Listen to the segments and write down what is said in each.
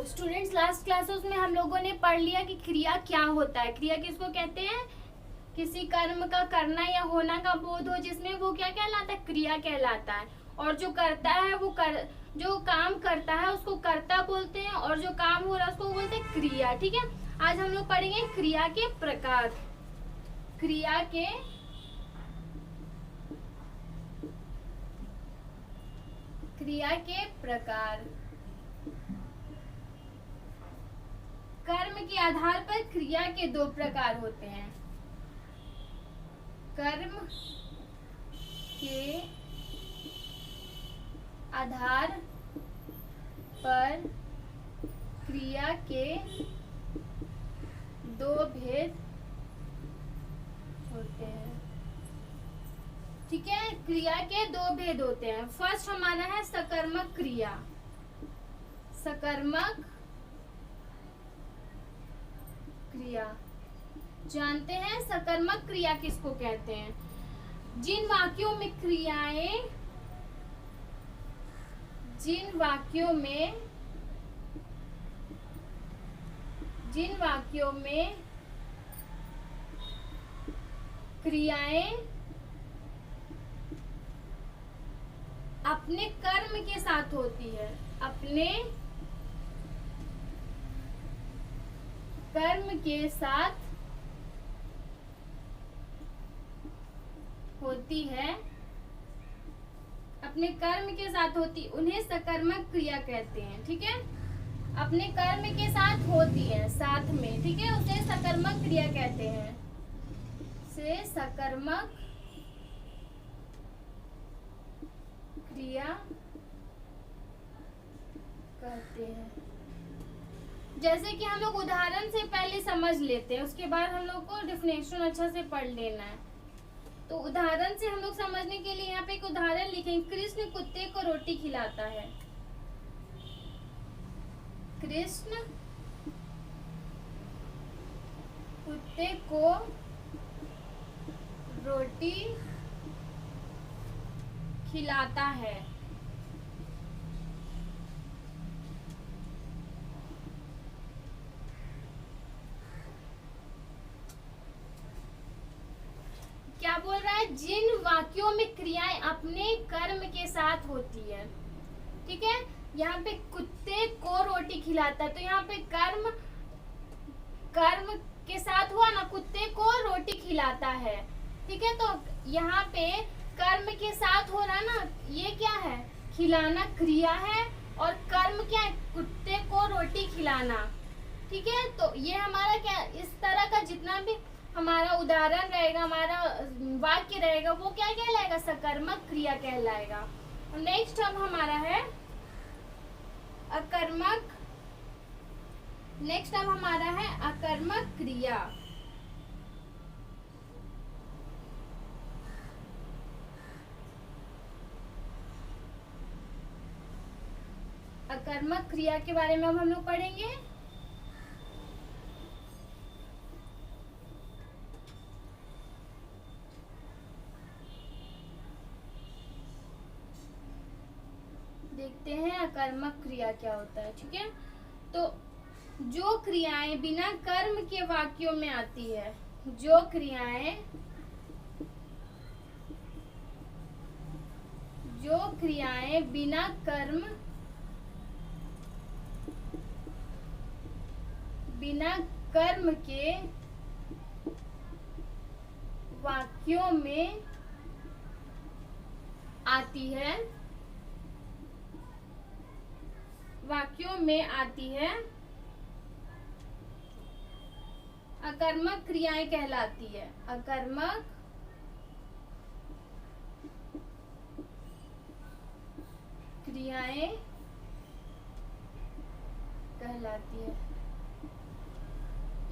Students, last classes में हम लोगों ने पढ़ लिया कि क्रिया क्या होता है। क्रिया किसको कहते हैं? किसी कर्म का करना या होना का बोध हो जिसमें, वो क्या कहलाता है? क्रिया कहलाता है। और जो करता है वो जो काम करता है उसको कर्ता बोलते हैं, और जो काम हो रहा है उसको बोलते हैं क्रिया। ठीक है, आज हम लोग पढ़ेंगे क्रिया के प्रकार। क्रिया के प्रकार। कर्म के आधार पर क्रिया के दो प्रकार होते हैं। कर्म के आधार पर क्रिया के दो भेद होते हैं। ठीक है, क्रिया के दो भेद होते हैं। फर्स्ट हमारा है सकर्मक क्रिया। सकर्मक क्रिया जानते हैं? सकर्मक क्रिया किसको कहते हैं? जिन वाक्यों में क्रियाएं अपने कर्म के साथ होती है, अपने कर्म के साथ होती है, अपने कर्म के साथ होती, उन्हें सकर्मक क्रिया कहते हैं। ठीक है, अपने कर्म के साथ होती है, साथ में। ठीक है, उसे सकर्मक क्रिया कहते हैं। से सकर्मक क्रिया कहते हैं। जैसे कि हम लोग उदाहरण से पहले समझ लेते हैं, उसके बाद हम लोग को डेफिनेशन अच्छा से पढ़ लेना है। तो उदाहरण से हम लोग समझने के लिए यहाँ पे एक उदाहरण लिखेंगे। कृष्ण कुत्ते को रोटी खिलाता है। कृष्ण कुत्ते को रोटी खिलाता है। क्या बोल रहा है? जिन वाक्यों में क्रियाएं अपने कर्म के साथ होती है। ठीक है, यहाँ पे कुत्ते को रोटी खिलाता है, तो यहाँ पे कर्म के साथ हुआ ना, कुत्ते को रोटी खिलाता है। ठीक है, तो यहाँ पे कर्म के साथ हो रहा ना, ये क्या है? खिलाना क्रिया है, और कर्म क्या है? कुत्ते को रोटी खिलाना। ठीक है, तो ये हमारा क्या, इस तरह का जितना भी हमारा उदाहरण रहेगा, हमारा वाक्य रहेगा, वो क्या कहलाएगा? सकर्मक क्रिया कहलाएगा। नेक्स्ट अब हमारा है अकर्मक। नेक्स्ट अब हमारा है अकर्मक क्रिया। अकर्मक क्रिया के बारे में अब हम लोग पढ़ेंगे। देखते हैं अकर्मक क्रिया क्या होता है। ठीक है, तो जो क्रियाएं बिना कर्म के वाक्यों में आती है, जो क्रियाएं बिना कर्म के वाक्यों में आती है, अकर्मक क्रियाएं कहलाती है। अकर्मक क्रियाएं कहलाती है।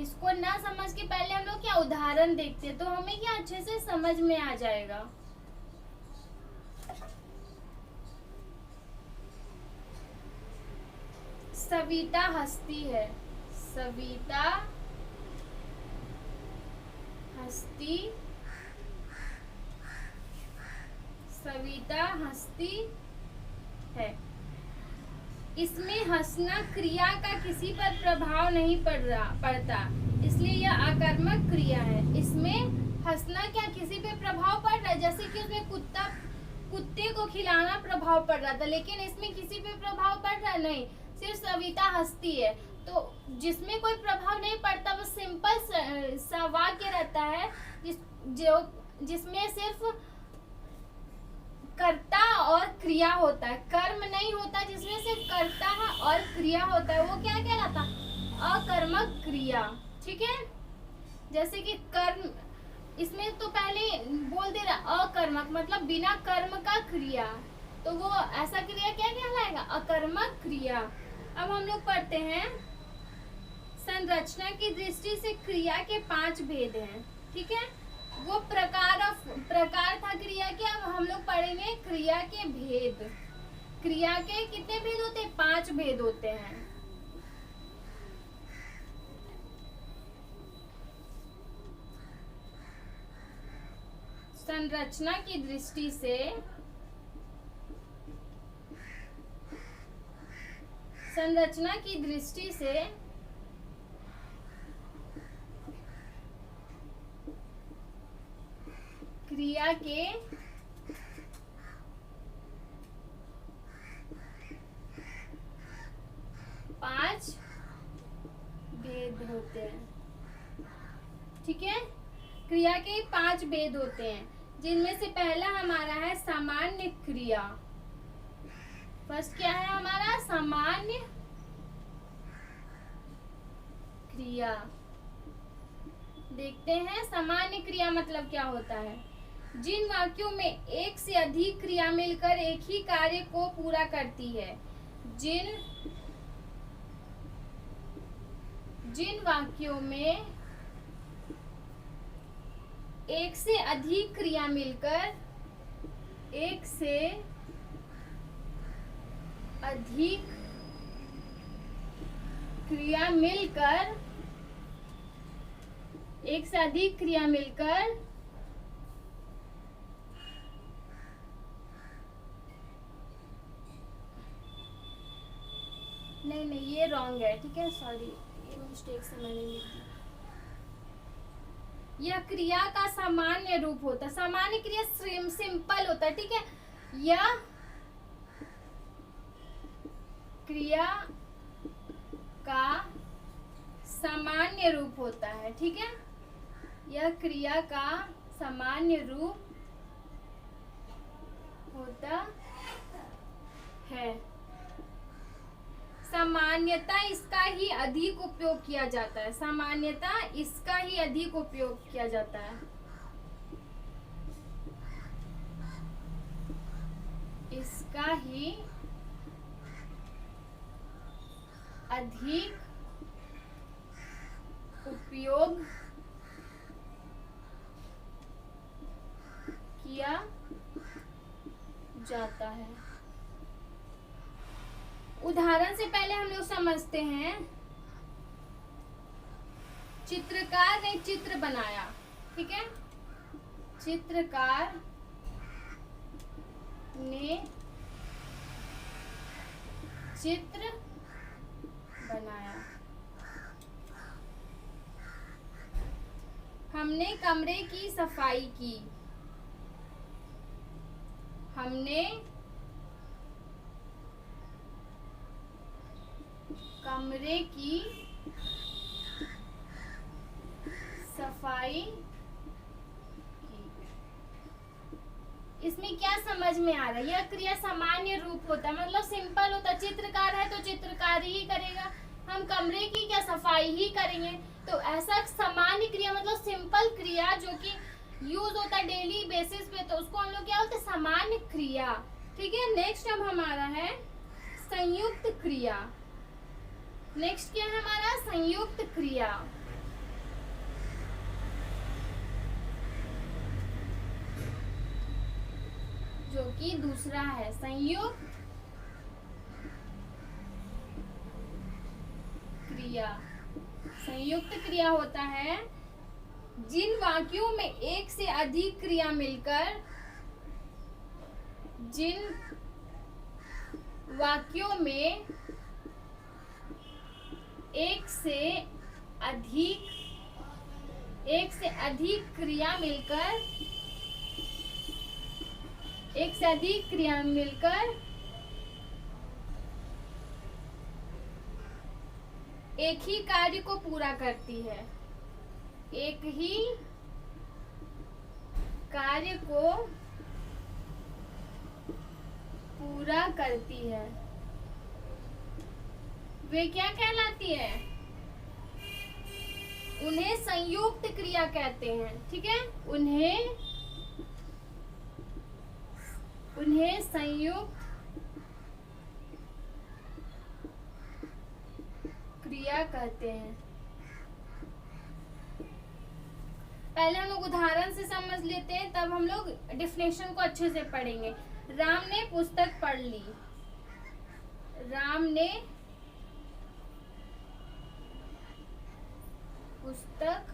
इसको ना समझ के पहले हम लोग क्या उदाहरण देखते हैं, तो हमें क्या अच्छे से समझ में आ जाएगा। सविता हंसती है। सविता हंसती है। इसमें हंसना क्रिया का किसी पर प्रभाव नहीं पड़ता, इसलिए यह आकर्मक क्रिया है। इसमें हंसना क्या किसी पे प्रभाव पड़ रहा है, जैसे कि उसमें कुत्ते को खिलाना प्रभाव पड़ रहा था, लेकिन इसमें किसी पे प्रभाव पड़ रहा नहीं, सिर्फ सविता हंसती है। तो जिसमें कोई प्रभाव नहीं पड़ता वो सिंपल सा वाक्य रहता है जिसमें सिर्फ कर्ता और क्रिया होता है, कर्म नहीं होता, जिसमें सिर्फ कर्ता है और क्रिया होता है, वो क्या कहलाता? अकर्मक क्रिया। ठीक है, जैसे कि कर्म, इसमें तो पहले बोल दे रहा अकर्मक मतलब बिना कर्म का क्रिया, तो वो ऐसा क्रिया क्या कहलाएगा? अकर्मक क्रिया। अब हम लोग पढ़ते हैं संरचना की दृष्टि से क्रिया के 5 भेद हैं। ठीक है, वो प्रकार था क्रिया के। अब हम लोग पढ़ेंगे क्रिया के भेद। क्रिया के कितने भेद होते हैं? 5 भेद होते हैं। संरचना की दृष्टि से क्रिया के 5 भेद होते हैं। ठीक है, क्रिया के 5 भेद होते हैं, जिनमें से पहला हमारा है सामान्य क्रिया। फर्स्ट क्या है हमारा? सामान्य क्रिया। देखते हैं सामान्य क्रिया मतलब क्या होता है। जिन वाक्यों में एक से अधिक क्रिया मिलकर एक ही कार्य को पूरा करती है, जिन वाक्यों में एक से अधिक क्रिया मिलकर एक से अधिक क्रिया मिलकर नहीं ये रॉन्ग है। ठीक है, सॉरी, ये मिस्टेक से मैंने लिख दिया। यह क्रिया का सामान्य रूप होता है। सामान्य क्रिया सिंपल होता है। ठीक है, यह क्रिया का सामान्य रूप होता है। ठीक है, यह क्रिया का सामान्य रूप होता है। सामान्यता इसका ही अधिक उपयोग किया जाता है। सामान्यता इसका ही अधिक उपयोग किया जाता है। इसका ही अधिक उपयोग किया जाता है। उदाहरण से पहले हम लोग समझते हैं, चित्रकार ने चित्र बनाया। ठीक है, चित्रकार ने चित्र बनाया। हमने कमरे की सफाई की। हमने कमरे की सफाई की। इसमें क्या समझ में आ रहा है? यह क्रिया सामान्य रूप होता है, मतलब सिंपल होता है। चित्रकार है तो चित्रकारी ही करेगा, हम कमरे की क्या सफाई ही करेंगे। तो ऐसा सामान्य क्रिया मतलब सिंपल क्रिया जो कि यूज होता है डेली बेसिस पे, तो उसको हम लोग क्या बोलते हैं? सामान्य क्रिया। ठीक है, नेक्स्ट अब हमारा है संयुक्त क्रिया। नेक्स्ट क्या है हमारा? संयुक्त क्रिया। जो कि दूसरा है संयुक्त क्रिया। संयुक्त क्रिया होता है जिन वाक्यों में एक से अधिक क्रिया मिलकर वाक्यों में एक से अधिक क्रिया मिलकर एक ही कार्य को पूरा करती है। एक ही कार्य को पूरा करती है, वे क्या कहलाती है? उन्हें संयुक्त क्रिया कहते हैं। ठीक है, उन्हें संयुक्त क्रिया कहते हैं। पहले हम लोग उदाहरण से समझ लेते हैं, तब हम लोग डेफिनेशन को अच्छे से पढ़ेंगे। राम ने पुस्तक पढ़ ली। राम ने पुस्तक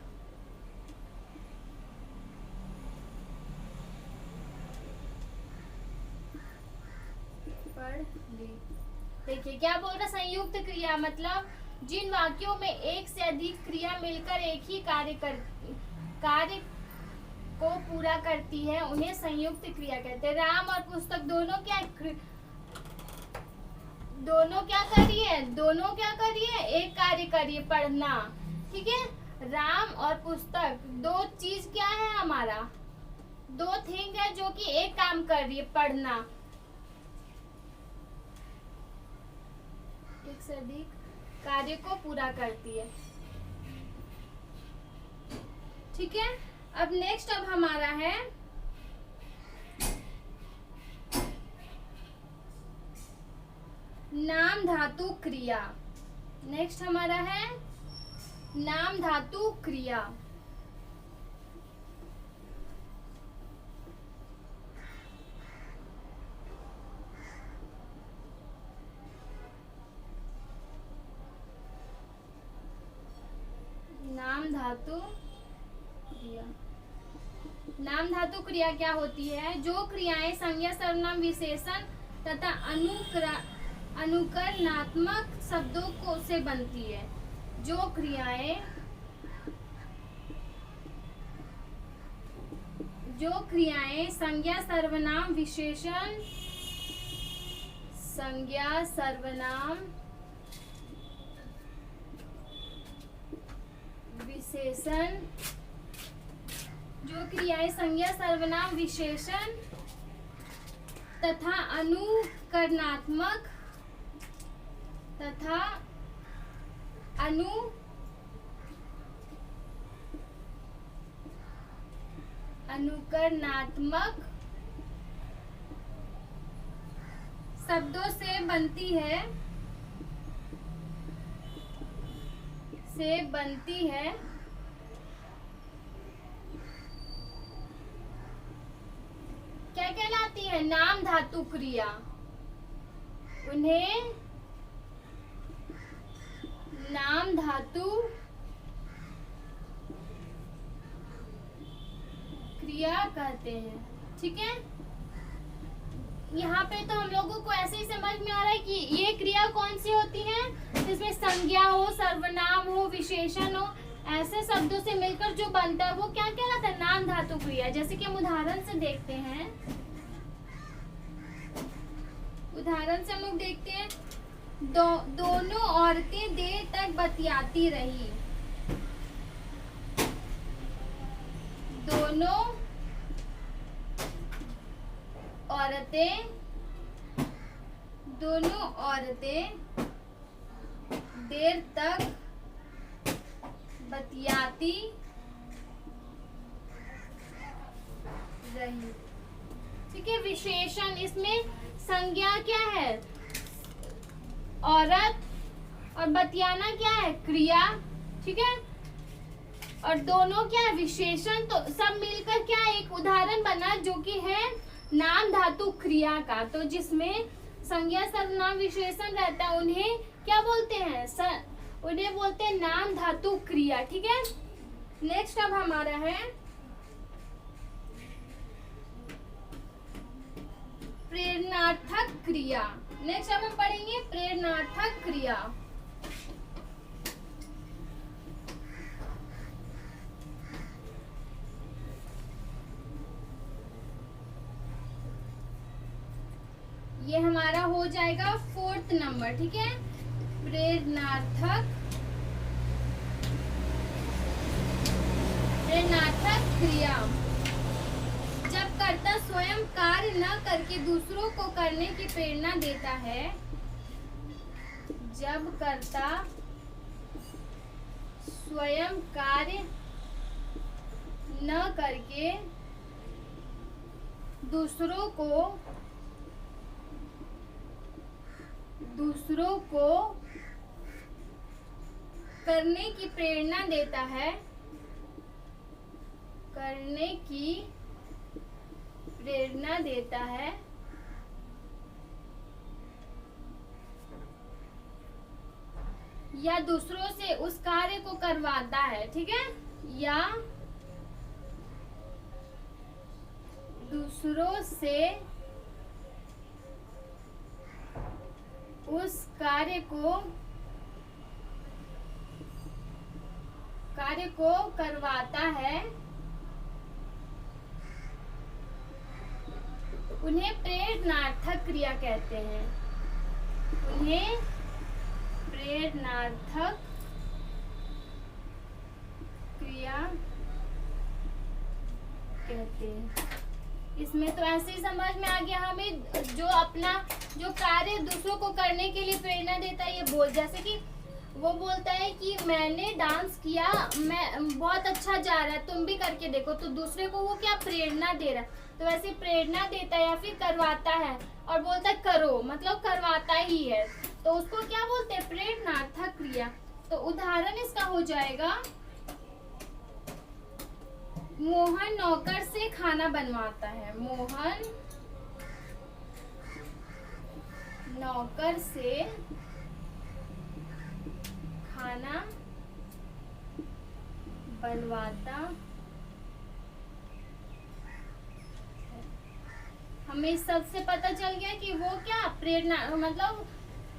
पढ़ ली। देखिए क्या बोल रहा, संयुक्त क्रिया मतलब जिन वाक्यों में एक से अधिक क्रिया मिलकर एक ही कार्य को पूरा करती है, उन्हें संयुक्त क्रिया कहते हैं। राम और पुस्तक दोनों क्या करिए? एक कार्य करिए, पढ़ना। ठीक है, राम और पुस्तक दो चीज क्या है हमारा? दो थिंग है जो कि एक काम कर रही है, पढ़ना। एक से अधिक कार्य को पूरा करती है। ठीक है, अब नेक्स्ट हमारा है नाम धातु क्रिया। नेक्स्ट हमारा है नाम धातु क्रिया। नाम धातु क्रिया क्या होती है? जो क्रियाएं संज्ञा सर्वनाम विशेषण तथा अनुकरणात्मक शब्दों को से बनती है। जो क्रियाएं संज्ञा सर्वनाम विशेषण तथा अनुकरणात्मक शब्दों से बनती है क्या कहलाती है? नाम धातु क्रिया। उन्हें नाम धातु क्रिया कहते हैं। ठीक है, यहाँ पे तो हम लोगों को ऐसे ही समझ में आ रहा है कि ये क्रिया कौन सी होती है, जिसमें संज्ञा हो, सर्वनाम हो, विशेषण हो, ऐसे शब्दों से मिलकर जो बनता है वो क्या कहलाता है? नाम धातु क्रिया। जैसे कि हम उदाहरण से देखते हैं, उदाहरण से हम लोग देखते हैं दोनों औरतें देर तक बतियाती रही। दोनों औरतें देर तक बतियाती रही। ठीक है, विशेषण, इसमें संज्ञा क्या है? औरत, और बतियाना क्या है? क्रिया। ठीक है, और दोनों क्या है? विशेषण। तो सब मिलकर क्या एक उदाहरण बना जो कि है नाम धातु क्रिया का। तो जिसमें संज्ञा सर्वनाम विशेषण रहता है, उन्हें क्या बोलते हैं? उन्हें बोलते हैं नाम धातु क्रिया। ठीक है, नेक्स्ट अब हमारा है प्रेरणार्थक क्रिया। नेक्स्ट अब हम पढ़ेंगे प्रेरणार्थक क्रिया। ये हमारा हो जाएगा 4th नंबर, ठीक है। प्रेरणार्थक क्रिया। जब कर्ता स्वयं कार्य न करके दूसरों को करने की प्रेरणा देता है, जब कर्ता स्वयं कार्य न करके दूसरों को करने की प्रेरणा देता है, या दूसरों से उस कार्य को करवाता है, ठीक है, या दूसरों से उस कार्य को करवाता है, उन्हें प्रेरणार्थक क्रिया कहते हैं। उन्हें प्रेरणार्थक क्रिया कहते हैं। इसमें तो ऐसे ही समझ में आ गया हमें, जो कार्य दूसरों को करने के लिए प्रेरणा देता है। ये जैसे कि वो बोलता है कि मैंने डांस किया, मैं बहुत अच्छा जा रहा है, तुम भी करके देखो, तो दूसरे को वो क्या प्रेरणा दे रहा है। तो वैसे प्रेरणा देता है या फिर करवाता है और बोलता है करो, मतलब करवाता ही है, तो उसको क्या बोलते हैं, प्रेरणार्थक क्रिया। तो उदाहरण इसका हो जाएगा, मोहन नौकर से खाना बनवाता है। मोहन नौकर से खाना बनवाता हमें सबसे पता चल गया कि वो क्या प्रेरणा, मतलब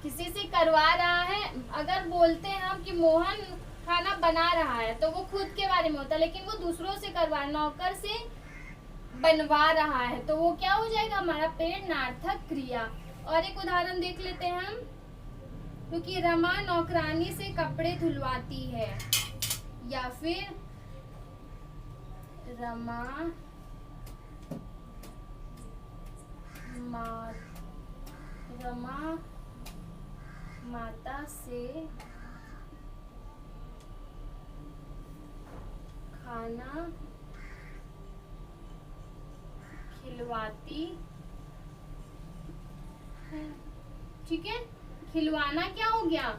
किसी से करवा रहा है। अगर बोलते हैं हम कि मोहन खाना बना रहा है तो वो खुद के बारे में होता है, लेकिन वो दूसरों से करवा, नौकर से बनवा रहा है, तो वो क्या हो जाएगा, हमारा प्रेरणार्थक क्रिया। और एक उदाहरण देख लेते हैं हम, क्योंकि रमा नौकरानी से कपड़े धुलवाती है, या फिर रमा माता से खाना खिलवाती है, ठीक है। खिलवाना क्या हो गया,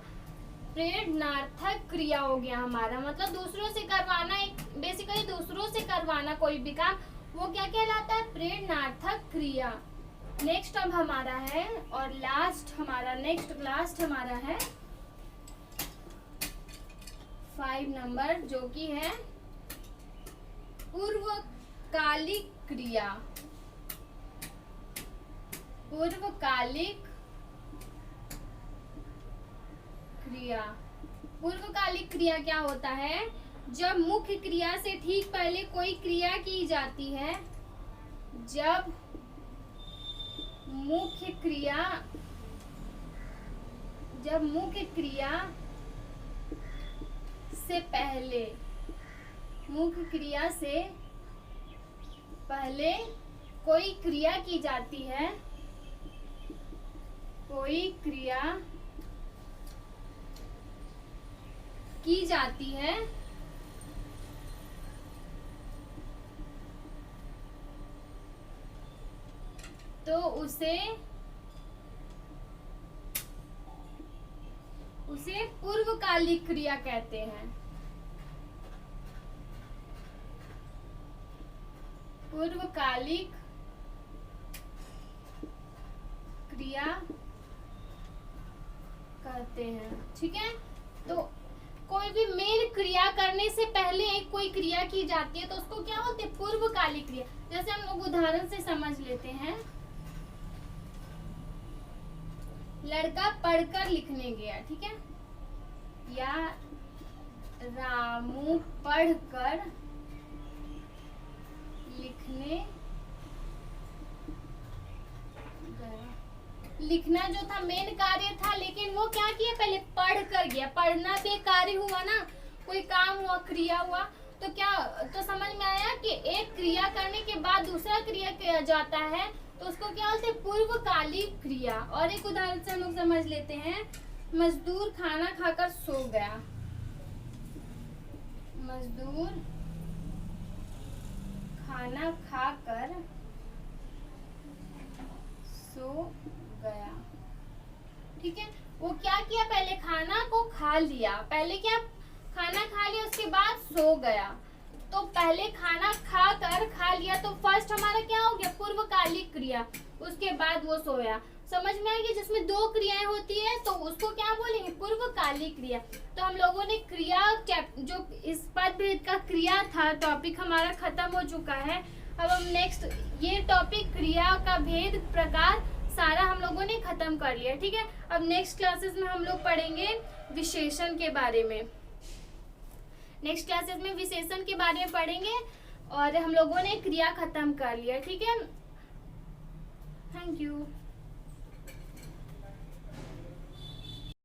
प्रेरणार्थक क्रिया हो गया हमारा, मतलब दूसरों से करवाना, एक बेसिकली दूसरों से करवाना कोई भी काम, वो क्या कहलाता है, प्रेरणार्थक क्रिया। नेक्स्ट अब हमारा है, और लास्ट हमारा है 5 नंबर, जो कि है पूर्वकालिक क्रिया। पूर्वकालिक क्रिया क्या होता है, जब मुख्य क्रिया से ठीक पहले कोई क्रिया की जाती है, जब मुख्य क्रिया से पहले कोई क्रिया की जाती है, तो उसे पूर्वकालिक क्रिया कहते हैं। पूर्वकालिक क्रिया कहते हैं, ठीक है। तो कोई भी मेल क्रिया करने से पहले एक कोई क्रिया की जाती है तो उसको क्या बोलते हैं, पूर्वकालिक क्रिया। जैसे हम लोग उदाहरण से समझ लेते हैं, लड़का पढ़कर लिखने गया, ठीक है, या रामू पढ़कर लिखने गया। लिखना जो था मेन कार्य था, लेकिन वो क्या किया, पहले पढ़ कर गया। पढ़ना भी एक कार्य हुआ ना, कोई काम हुआ, क्रिया हुआ। तो क्या, तो समझ में आया कि एक क्रिया करने के बाद दूसरा क्रिया किया जाता है, तो उसको क्या बोलते हैं, पूर्वकालिक क्रिया। और एक उदाहरण से हम लोग समझ लेते हैं, मजदूर खाना खाकर सो गया। मजदूर खाना खाकर सो गया, ठीक है। वो क्या किया, पहले खाना को खा लिया, पहले क्या, खाना खा लिया, उसके बाद सो गया। तो पहले खाना खा लिया, तो फर्स्ट हमारा क्या हो गया, पूर्वकालिक क्रिया। उसके बाद वो सोया। समझ में आ गया, जिसमें दो क्रियाएं होती है तो उसको क्या बोलेंगे, पूर्वकालिक क्रिया। तो हम लोगों ने क्रिया जो इस पद भेद का क्रिया था, टॉपिक हमारा खत्म हो चुका है। अब हम नेक्स्ट, ये टॉपिक क्रिया का भेद प्रकार सारा हम लोगों ने खत्म कर लिया, ठीक है। अब नेक्स्ट क्लासेस में हम लोग पढ़ेंगे विशेषण के बारे में। नेक्स्ट क्लासेस में विशेषण के बारे में पढ़ेंगे, और हम लोगों ने क्रिया खत्म कर लिया, ठीक है। Thank you.